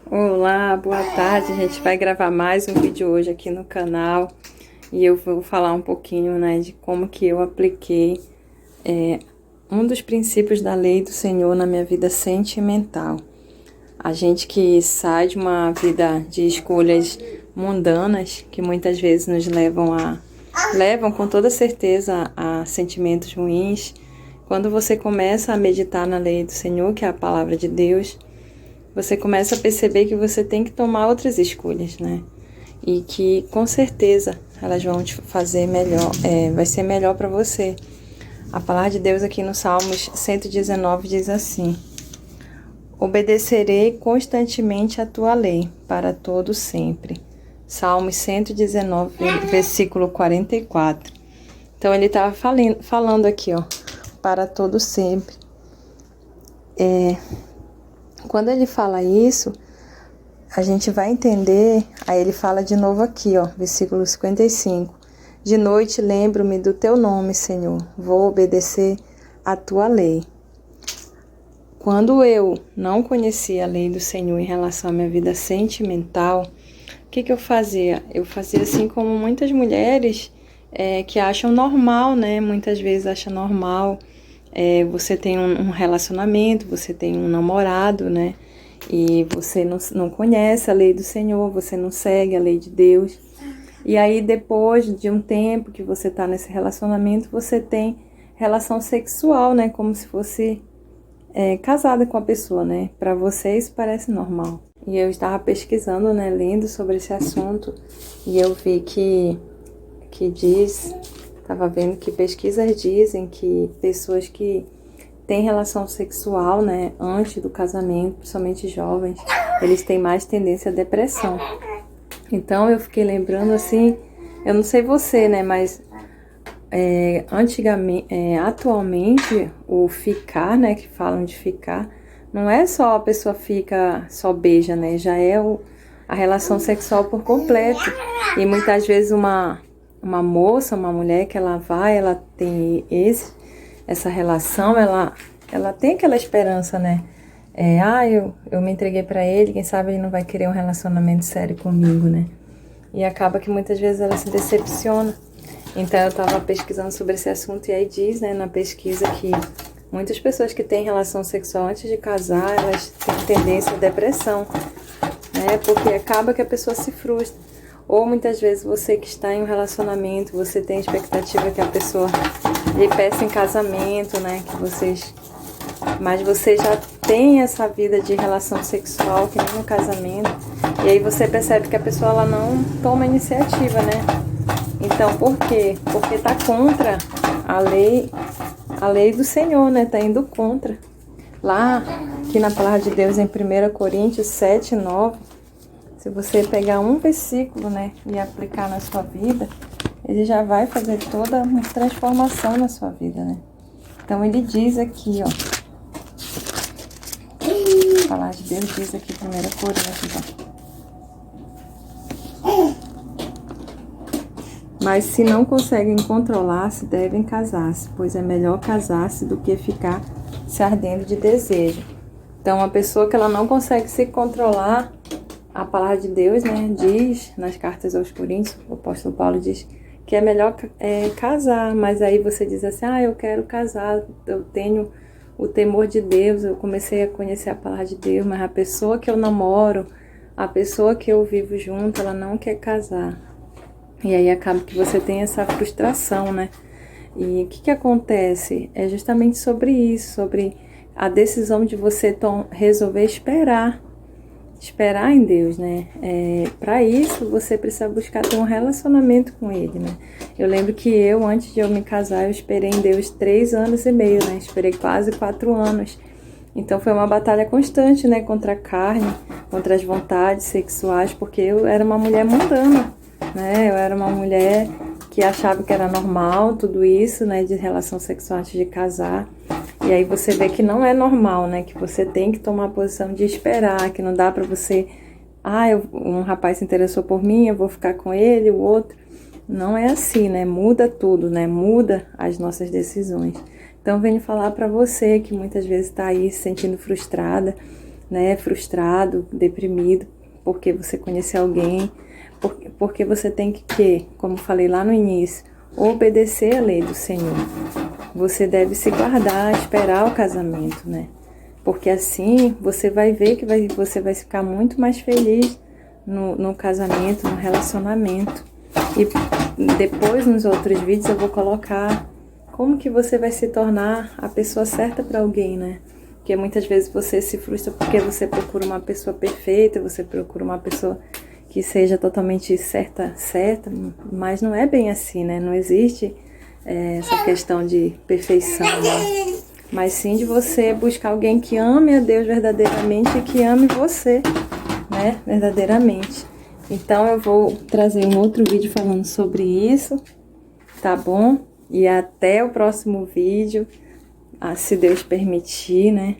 Olá, boa tarde. A gente vai gravar mais um vídeo hoje aqui no canal e eu vou falar um pouquinho, né, de como que eu apliquei um dos princípios da lei do Senhor na minha vida sentimental. A gente que sai de uma vida de escolhas mundanas, que muitas vezes nos levam com toda certeza a sentimentos ruins. Quando você começa a meditar na lei do Senhor, que é a palavra de Deus, você começa a perceber que você tem que tomar outras escolhas, né? E que com certeza elas vão te fazer melhor, vai ser melhor para você. A palavra de Deus aqui no Salmos 119 diz assim: obedecerei constantemente a tua lei para todo sempre. Salmos 119, versículo 44. Então ele estava falando aqui, ó, para todo sempre. Quando ele fala isso, a gente vai entender, aí ele fala de novo aqui, ó, versículo 55. De noite lembro-me do teu nome, Senhor, vou obedecer a tua lei. Quando eu não conhecia a lei do Senhor em relação à minha vida sentimental, o que eu fazia? Eu fazia assim como muitas mulheres que acham normal, né? Muitas vezes acham normal. Você tem um relacionamento, você tem um namorado, né? E você não conhece a lei do Senhor, você não segue a lei de Deus. E aí, depois de um tempo que você tá nesse relacionamento, você tem relação sexual, né? Como se fosse casada com a pessoa, né? Para você isso parece normal. E eu estava pesquisando, né? Lendo sobre esse assunto. E eu vi que estava vendo que pesquisas dizem que pessoas que têm relação sexual, né, antes do casamento, principalmente jovens, eles têm mais tendência à depressão. Então eu fiquei lembrando assim, eu não sei você, né, mas atualmente o ficar, né, que falam de ficar, não é só a pessoa fica, só beija, né, já é a relação sexual por completo. E muitas vezes uma moça, uma mulher que ela tem essa relação, ela tem aquela esperança, né? Eu me entreguei pra ele, quem sabe ele não vai querer um relacionamento sério comigo, né? E acaba que muitas vezes ela se decepciona. Então eu tava pesquisando sobre esse assunto e aí diz, né, na pesquisa que muitas pessoas que têm relação sexual antes de casar, elas têm tendência à depressão, né? Porque acaba que a pessoa se frustra. Ou muitas vezes você que está em um relacionamento, você tem a expectativa que a pessoa lhe peça em casamento, né? Mas você já tem essa vida de relação sexual que nem no casamento. E aí você percebe que a pessoa ela não toma iniciativa, né? Então por quê? Porque tá contra a lei do Senhor, né? Tá indo contra. Lá, aqui na palavra de Deus em 1 Coríntios 7, 9, se você pegar um versículo, né, e aplicar na sua vida, ele já vai fazer toda uma transformação na sua vida, né? Então ele diz aqui, ó, a palavra de Deus diz aqui, 1 Coríntios, ó. Mas se não conseguem controlar-se, devem casar-se, pois é melhor casar-se do que ficar se ardendo de desejo. Então, uma pessoa que ela não consegue se controlar, a palavra de Deus, né, diz nas cartas aos Coríntios, o apóstolo Paulo diz que é melhor casar, mas aí você diz assim, eu quero casar, eu tenho o temor de Deus, eu comecei a conhecer a palavra de Deus, mas a pessoa que eu namoro, a pessoa que eu vivo junto, ela não quer casar. E aí acaba que você tem essa frustração, né? E o que acontece? É justamente sobre isso, sobre a decisão de você resolver esperar em Deus, né? Para isso, você precisa buscar ter um relacionamento com Ele, né? Eu lembro que antes de eu me casar, eu esperei em Deus 3 anos e meio, né? Esperei quase 4 anos. Então, foi uma batalha constante, né? Contra a carne, contra as vontades sexuais, porque eu era uma mulher mundana, né? Eu era uma mulher que achava que era normal tudo isso, né? De relação sexual antes de casar. E aí você vê que não é normal, né? Que você tem que tomar a posição de esperar, que não dá pra você... um rapaz se interessou por mim, eu vou ficar com ele, o outro... Não é assim, né? Muda tudo, né? Muda as nossas decisões. Então, venho falar pra você que muitas vezes tá aí se sentindo frustrada, né, frustrado, deprimido, porque você conheceu alguém, porque você tem que, como falei lá no início, obedecer a lei do Senhor. Você deve se guardar, esperar o casamento, né? Porque assim você vai ver que você vai ficar muito mais feliz no casamento, no relacionamento. E depois, nos outros vídeos, eu vou colocar como que você vai se tornar a pessoa certa para alguém, né? Porque muitas vezes você se frustra porque você procura uma pessoa perfeita, você procura uma pessoa que seja totalmente certa, mas não é bem assim, né? Não existe essa questão de perfeição, né? Mas sim de você buscar alguém que ame a Deus verdadeiramente e que ame você, né? Verdadeiramente. Então eu vou trazer um outro vídeo falando sobre isso, tá bom? E até o próximo vídeo, se Deus permitir, né?